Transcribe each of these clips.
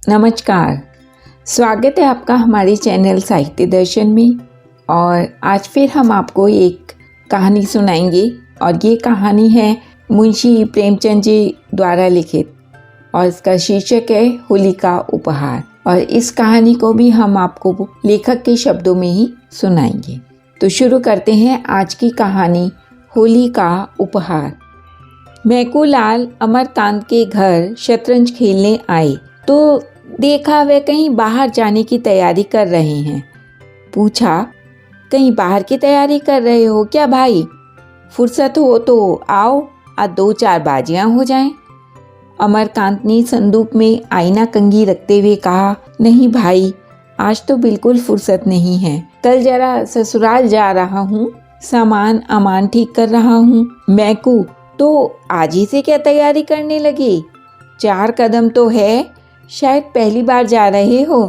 नमस्कार। स्वागत है आपका हमारे चैनल साहित्य दर्शन में। और आज फिर हम आपको एक कहानी सुनाएंगे और ये कहानी है मुंशी प्रेमचंद जी द्वारा लिखित और इसका शीर्षक है होली का उपहार। और इस कहानी को भी हम आपको लेखक के शब्दों में ही सुनाएंगे। तो शुरू करते हैं आज की कहानी, होली का उपहार। मैकूलाल अमरकांत के घर शतरंज खेलने आए तो देखा वे कहीं बाहर जाने की तैयारी कर रहे हैं। पूछा, कहीं बाहर की तैयारी कर रहे हो क्या भाई? फुर्सत हो तो आओ, आज 2-4 बाजियां हो जाएं। अमरकांत ने संदूक में आईना कंघी रखते हुए कहा, नहीं भाई, आज तो बिल्कुल फुर्सत नहीं है। कल जरा ससुराल जा रहा हूँ, सामान अमान ठीक कर रहा हूँ। मैकू, तो आज ही से क्या तैयारी करने लगी? 4 कदम तो है, शायद पहली बार जा रहे हो।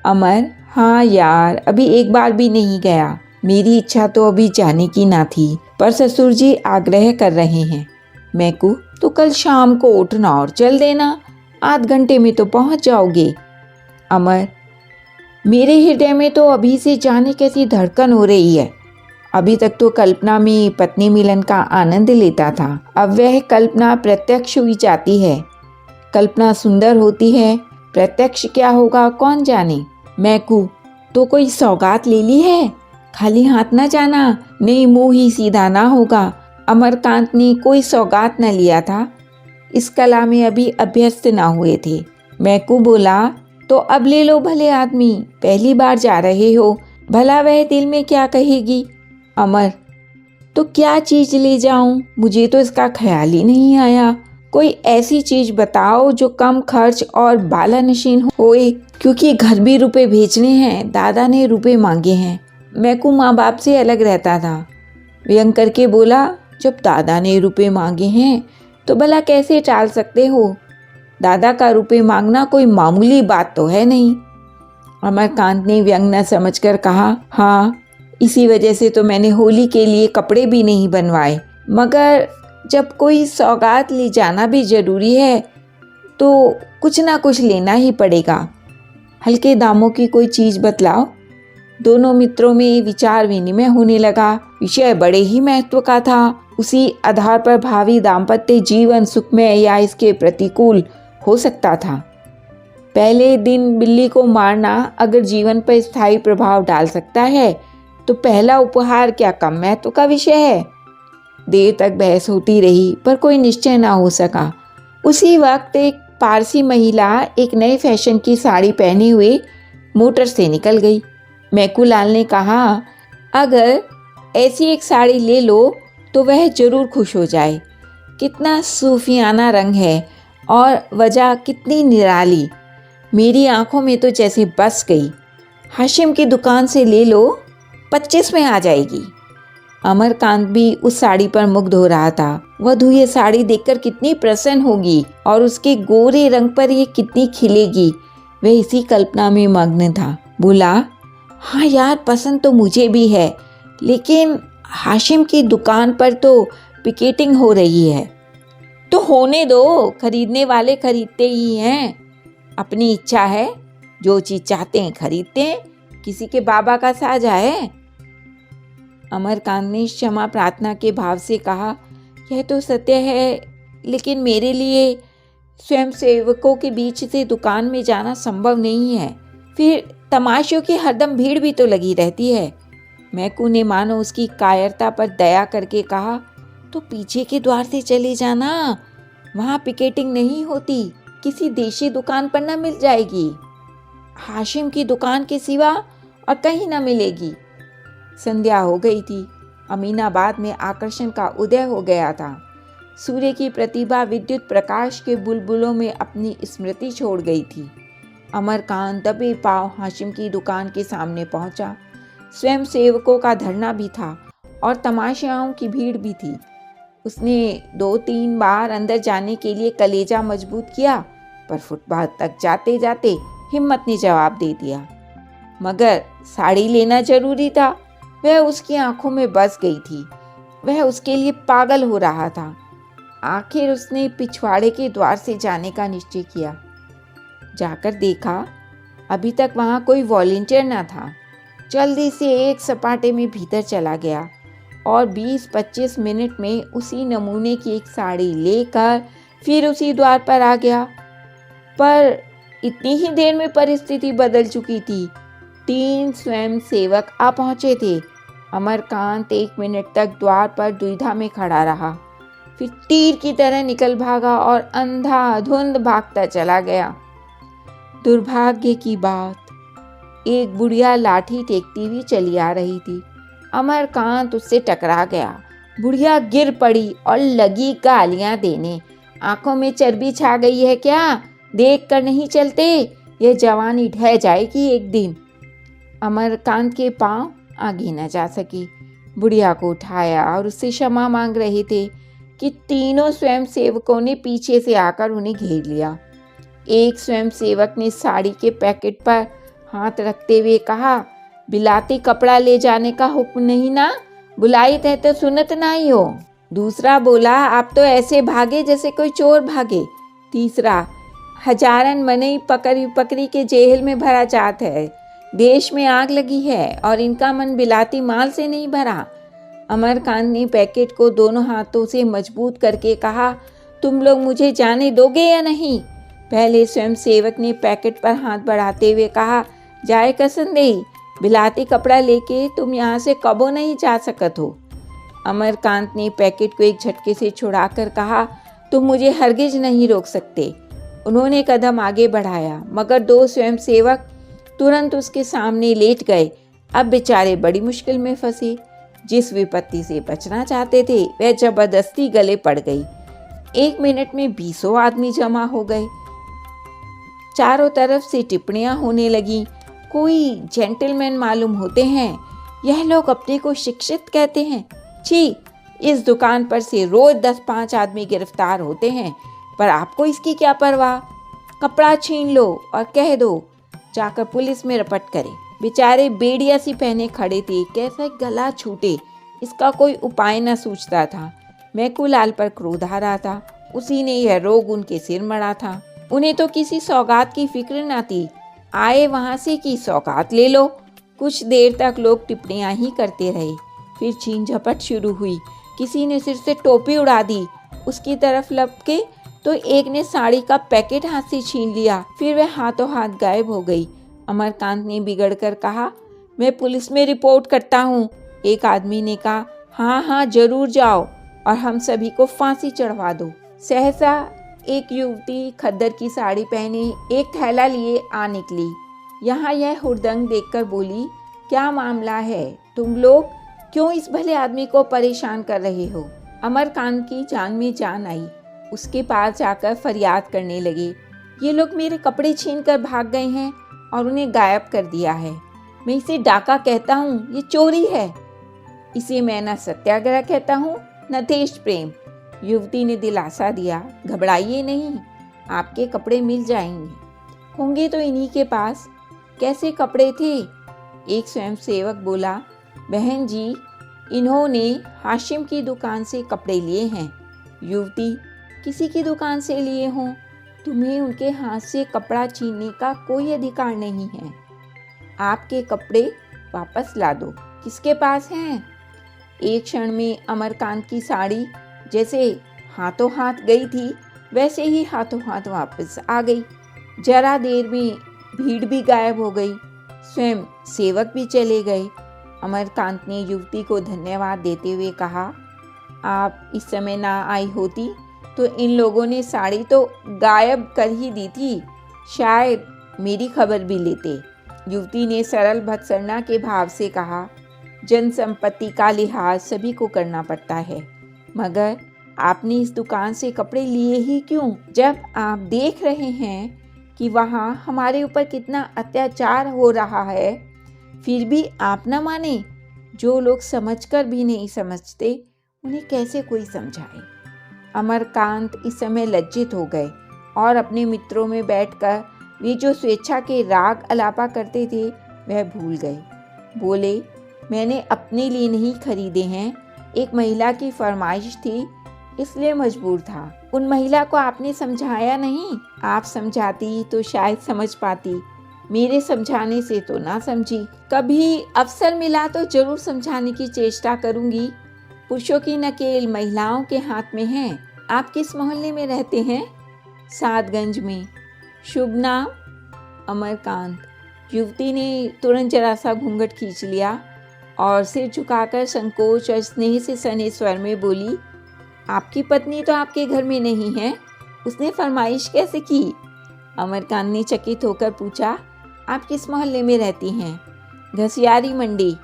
अमर, हाँ यार, अभी एक बार भी नहीं गया। मेरी इच्छा तो अभी जाने की ना थी, पर ससुर जी आग्रह कर रहे हैं। मैकू, तो कल शाम को उठना और चल देना, आध घंटे में तो पहुंच जाओगे। अमर, मेरे हृदय में तो अभी से जाने कैसी धड़कन हो रही है। अभी तक तो कल्पना में पत्नी मिलन का आनंद लेता था, अब वह कल्पना प्रत्यक्ष हुई जाती है। कल्पना सुंदर होती है, प्रत्यक्ष क्या होगा कौन जाने। मैकू, तो कोई सौगात ले ली है? खाली हाथ ना जाना, नहीं मुंह ही सीधा ना होगा। अमरकांत ने कोई सौगात न लिया था, इस कला में अभी अभ्यस्त ना हुए थे। मैकू बोला, तो अब ले लो भले आदमी, पहली बार जा रहे हो, भला वह दिल में क्या कहेगी। अमर, तो क्या चीज ले जाऊं? मुझे तो इसका ख्याल ही नहीं आया। कोई ऐसी चीज बताओ जो कम खर्च और बालानशीन होए, क्योंकि घर भी रुपए भेजने हैं, दादा ने रुपए मांगे हैं। मैकू माँ बाप से अलग रहता था। व्यंग करके बोला, जब दादा ने रुपए मांगे हैं तो भला कैसे टाल सकते हो? दादा का रुपए मांगना कोई मामूली बात तो है नहीं। अमरकांत ने व्यंग न समझकर कहा, हाँ, इसी वजह से तो मैंने होली के लिए कपड़े भी नहीं बनवाए। मगर जब कोई सौगात ले जाना भी जरूरी है तो कुछ ना कुछ लेना ही पड़ेगा। हल्के दामों की कोई चीज बतलाओ। दोनों मित्रों में विचार विनिमय होने लगा। विषय बड़े ही महत्व का था। उसी आधार पर भावी दाम्पत्य जीवन सुखमय या इसके प्रतिकूल हो सकता था। पहले दिन बिल्ली को मारना अगर जीवन पर स्थायी प्रभाव डाल सकता है तो पहला उपहार क्या कम महत्व का विषय है? देर तक बहस होती रही, पर कोई निश्चय ना हो सका। उसी वक्त एक पारसी महिला एक नए फैशन की साड़ी पहने हुए मोटर से निकल गई। मैकूलाल ने कहा, अगर ऐसी एक साड़ी ले लो तो वह जरूर खुश हो जाए। कितना सूफियाना रंग है और वजह कितनी निराली, मेरी आंखों में तो जैसे बस गई। हाशिम की दुकान से ले लो, 25 में आ जाएगी। अमरकांत भी उस साड़ी पर मुग्ध हो रहा था। वधू ये साड़ी देखकर कितनी प्रसन्न होगी और उसके गोरे रंग पर ये कितनी खिलेगी, वह इसी कल्पना में मग्न था। बोला, हाँ यार, पसंद तो मुझे भी है, लेकिन हाशिम की दुकान पर तो पिकेटिंग हो रही है। तो होने दो, खरीदने वाले खरीदते ही हैं। अपनी इच्छा है, जो चीज चाहते हैं खरीदते हैं, किसी के बाबा का साजा है। अमरकांत ने क्षमा प्रार्थना के भाव से कहा, यह तो सत्य है, लेकिन मेरे लिए स्वयं सेवकों के बीच से दुकान में जाना संभव नहीं है। फिर तमाशों की हरदम भीड़ भी तो लगी रहती है। मैकू ने मानो उसकी कायरता पर दया करके कहा, तो पीछे के द्वार से चले जाना, वहाँ पिकेटिंग नहीं होती, किसी देशी दुकान पर न मिल जाएगी। हाशिम की दुकान के सिवा और कहीं न मिलेगी। संध्या हो गई थी। अमीनाबाद में आकर्षण का उदय हो गया था। सूर्य की प्रतिभा विद्युत प्रकाश के बुलबुलों में अपनी स्मृति छोड़ गई थी। अमरकांत दबे पांव हाशिम की दुकान के सामने पहुंचा। स्वयं सेवकों का धरना भी था और तमाशाओं की भीड़ भी थी। उसने 2-3 बार अंदर जाने के लिए कलेजा मजबूत किया, पर फुटपाथ तक जाते जाते हिम्मत ने जवाब दे दिया। मगर साड़ी लेना जरूरी था, वह उसकी आंखों में बस गई थी। वह उसके लिए पागल हो रहा था। आखिर उसने पिछवाड़े के द्वार से जाने का निश्चय किया। जाकर देखा अभी तक वहाँ कोई वॉलंटियर न था। जल्दी से एक सपाटे में भीतर चला गया और 20-25 मिनट में उसी नमूने की एक साड़ी लेकर फिर उसी द्वार पर आ गया। पर इतनी ही देर में परिस्थिति बदल चुकी थी। 3 स्वयं सेवक आ पहुंचे थे। अमरकांत 1 मिनट तक द्वार पर दुविधा में खड़ा रहा, फिर तीर की तरह निकल भागा और अंधाधुंध भागता चला गया। दुर्भाग्य की बात, एक बुढ़िया लाठी टेकती हुई चली आ रही थी। अमरकांत उससे टकरा गया। बुढ़िया गिर पड़ी और लगी गालियां देने। आंखों में चर्बी छा गई है क्या? देख कर नहीं चलते, यह जवानी ढह जाएगी एक दिन। अमरकांत के पांव आगे न जा सके। बुढ़िया को उठाया और उससे क्षमा मांग रहे थे कि तीनों स्वयं सेवकों ने पीछे से आकर उन्हें घेर लिया। एक स्वयं सेवक ने साड़ी के पैकेट पर हाथ रखते हुए कहा, बिलाती कपड़ा ले जाने का हुक्म नहीं ना, बुलाई थे तो सुनत नहीं हो। दूसरा बोला, आप तो ऐसे भागे जैसे कोई चोर भागे। तीसरा, हजारन मनई पकड़ी के जेल में भरा जात है। देश में आग लगी है और इनका मन बिलाती माल से नहीं भरा। अमरकांत ने पैकेट को दोनों हाथों से मजबूत करके कहा, तुम लोग मुझे जाने दोगे या नहीं? पहले स्वयं सेवक ने पैकेट पर हाथ बढ़ाते हुए कहा, जाए कसंदेही, बिलाती कपड़ा लेके तुम यहाँ से कबो नहीं जा सकत हो। अमरकांत ने पैकेट को एक झटके से छुड़ाकर कहा, तुम मुझे हरगिज नहीं रोक सकते। उन्होंने कदम आगे बढ़ाया, मगर 2 स्वयं सेवक तुरंत उसके सामने लेट गए। अब बेचारे बड़ी मुश्किल में फंसे। जिस विपत्ति से बचना चाहते थे वह जबरदस्ती गले पड़ गई। 1 मिनट में 20 आदमी जमा हो गए। चारों तरफ से टिप्पणियां होने लगी। कोई जेंटलमैन मालूम होते हैं, यह लोग अपने को शिक्षित कहते हैं। छी, इस दुकान पर से रोज 10-5 आदमी गिरफ्तार होते हैं, पर आपको इसकी क्या परवाह? कपड़ा छीन लो और कह दो जाकर पुलिस में रपट करे। बेचारे बेड़िया सी पहने खड़े थे, कैसे गला छूटे इसका कोई उपाय न सूझता था। मैकूलाल पर क्रोध आ रहा था, उसी ने यह रोग उनके सिर मड़ा था। उन्हें तो किसी सौगात की फिक्र न थी, आए वहां से कि सौगात ले लो। कुछ देर तक लोग टिप्पणियां ही करते रहे, फिर छीन झपट शुरू हुई। किसी ने सिर से टोपी उड़ा दी, उसकी तरफ लपके तो एक ने साड़ी का पैकेट हाथ से छीन लिया, फिर वह हाथों हाथ गायब हो गई। अमरकांत ने बिगड़कर कहा, मैं पुलिस में रिपोर्ट करता हूँ। एक आदमी ने कहा, हाँ हाँ जरूर जाओ और हम सभी को फांसी चढ़वा दो। सहसा एक युवती खद्दर की साड़ी पहने एक थैला लिए आ निकली। यहाँ यह हुड़दंग देखकर बोली, क्या मामला है? तुम लोग क्यों इस भले आदमी को परेशान कर रहे हो? अमरकांत की जान में जान आई। उसके पास जाकर फरियाद करने लगे, ये लोग मेरे कपड़े छीन कर भाग गए हैं और उन्हें गायब कर दिया है। मैं इसे डाका कहता हूँ, ये चोरी है। इसे मैं न सत्याग्रह कहता हूँ न देश प्रेम। युवती ने दिलासा दिया, घबराइए नहीं, आपके कपड़े मिल जाएंगे। होंगे तो इन्हीं के पास। कैसे कपड़े थे? एक स्वयं सेवक बोला, बहन जी, इन्होंने हाशिम की दुकान से कपड़े लिए हैं। युवती, किसी की दुकान से लिए हों, तुम्हें उनके हाथ से कपड़ा छीनने का कोई अधिकार नहीं है। आपके कपड़े वापस ला दो। किसके पास हैं? एक क्षण में अमरकांत की साड़ी जैसे हाथों हाथ गई थी वैसे ही हाथों हाथ वापस आ गई। जरा देर में भीड़ भी गायब हो गई, स्वयं सेवक भी चले गए। अमरकांत ने युवती को धन्यवाद देते हुए कहा, आप इस समय ना आई होती तो इन लोगों ने साड़ी तो गायब कर ही दी थी, शायद मेरी खबर भी लेते। युवती ने सरल भत्सना के भाव से कहा, जनसंपत्ति का लिहाज सभी को करना पड़ता है, मगर आपने इस दुकान से कपड़े लिए ही क्यों? जब आप देख रहे हैं कि वहाँ हमारे ऊपर कितना अत्याचार हो रहा है, फिर भी आप न माने। जो लोग समझकर भी नहीं समझते उन्हें कैसे कोई समझाए। अमरकांत इस समय लज्जित हो गए और अपने मित्रों में बैठकर वे जो स्वेच्छा के राग अलापा करते थे वह भूल गए। बोले, मैंने अपने लिए नहीं खरीदे हैं, एक महिला की फरमाइश थी इसलिए मजबूर था। उन महिला को आपने समझाया नहीं? आप समझाती तो शायद समझ पाती, मेरे समझाने से तो ना समझी। कभी अवसर मिला तो जरूर समझाने की चेष्टा करूंगी। पुरुषों की नकेल महिलाओं के हाथ में है। आप किस मोहल्ले में रहते हैं? सादगंज में। शुभ नाम? अमरकांत। युवती ने तुरंत जरा सा घूंघट खींच लिया और सिर झुकाकर संकोच और स्नेह से सने स्वर में बोली, आपकी पत्नी तो आपके घर में नहीं है, उसने फरमाइश कैसे की? अमरकांत ने चकित होकर पूछा, आप किस मोहल्ले में रहती हैं? घसियारी मंडी।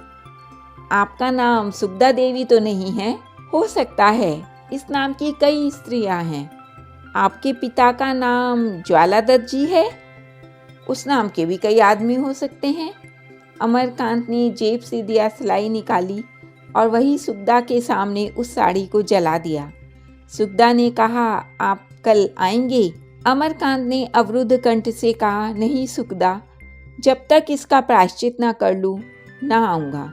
आपका नाम सुगदा देवी तो नहीं है? हो सकता है, इस नाम की कई स्त्रियां हैं। आपके पिता का नाम ज्वाला दत्त जी है? उस नाम के भी कई आदमी हो सकते हैं। अमरकांत ने जेब से दिया सिलाई निकाली और वही सुगदा के सामने उस साड़ी को जला दिया। सुगदा ने कहा, आप कल आएंगे? अमरकांत ने अवरुद्ध कंठ से कहा, नहीं सुगदा, जब तक इसका प्रायश्चित ना कर लूं ना आऊँगा।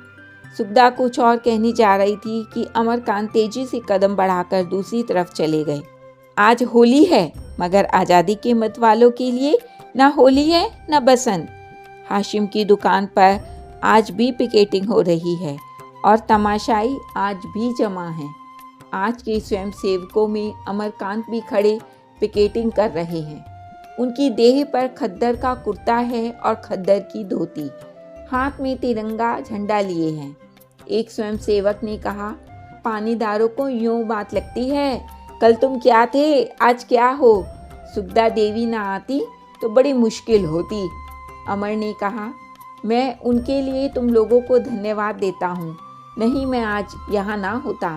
सुगदा कुछ और कहने जा रही थी कि अमरकांत तेजी से कदम बढ़ाकर दूसरी तरफ चले गए। आज होली है, मगर आज़ादी के मत वालों के लिए ना होली है ना बसंत। हाशिम की दुकान पर आज भी पिकेटिंग हो रही है और तमाशाई आज भी जमा है। आज के स्वयंसेवकों में अमरकांत भी खड़े पिकेटिंग कर रहे हैं। उनकी देह पर खद्दर का कुर्ता है और खद्दर की धोती, हाथ में तिरंगा झंडा लिए हैं। एक स्वयंसेवक ने कहा, पानीदारों को यूं बात लगती है, कल तुम क्या थे, आज क्या हो? सुगदा देवी ना आती तो बड़ी मुश्किल होती। अमर ने कहा, मैं उनके लिए तुम लोगों को धन्यवाद देता हूँ, नहीं मैं आज यहाँ ना होता।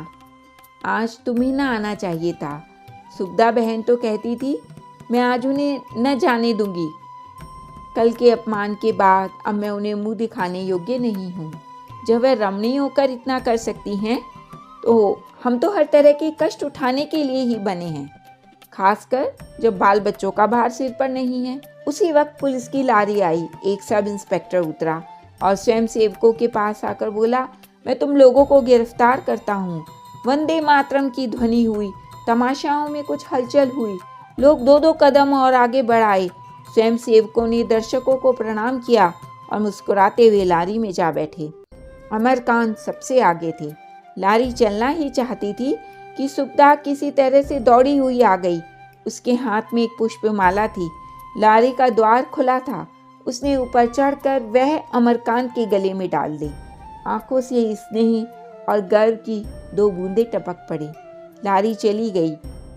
आज तुम्हें ना आना चाहिए था। सुगदा बहन तो कहती थी, मैं आज उन्हें न जाने दूंगी। कल के अपमान के बाद अब मैं उन्हें मुंह दिखाने योग्य नहीं हूँ। जब वह रमणी होकर इतना कर सकती हैं, तो हम तो हर तरह के कष्ट उठाने के लिए ही बने हैं, खासकर जब बाल बच्चों का भार सिर पर नहीं है। उसी वक्त पुलिस की लारी आई। एक सब इंस्पेक्टर उतरा और स्वयंसेवकों के पास आकर बोला, मैं तुम लोगों को गिरफ्तार करता हूँ। वंदे मातरम की ध्वनि हुई। तमाशाओं में कुछ हलचल हुई। लोग दो दो कदम और आगे बढ़ाए। स्वयंसेवकों ने दर्शकों को प्रणाम किया और मुस्कुराते हुए लारी में जा बैठे। अमरकांत सबसे आगे थे। लारी चलना ही चाहती थी कि सुगदा किसी तरह से दौड़ी हुई आ गई। उसके हाथ में एक पुष्पमाला थी। लारी का द्वार खुला था। उसने ऊपर चढ़कर वह अमरकांत के गले में डाल दी। आंखों से स्नेह और गर्व की दो बूंदें टपक पड़ी। लारी चली गई।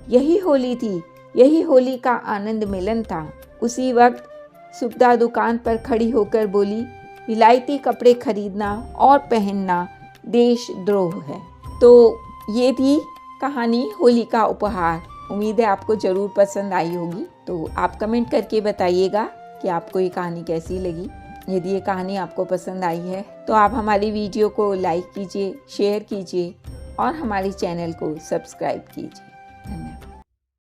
यही होली थी, यही होली का आनंद मिलन था। उसी वक्त सुगदा दुकान पर खड़ी होकर बोली, विलायती कपड़े खरीदना और पहनना देशद्रोह है। तो ये थी कहानी होली का उपहार। उम्मीद है आपको ज़रूर पसंद आई होगी। तो आप कमेंट करके बताइएगा कि आपको ये कहानी कैसी लगी। यदि ये कहानी आपको पसंद आई है तो आप हमारी वीडियो को लाइक कीजिए, शेयर कीजिए और हमारे चैनल को सब्सक्राइब कीजिए।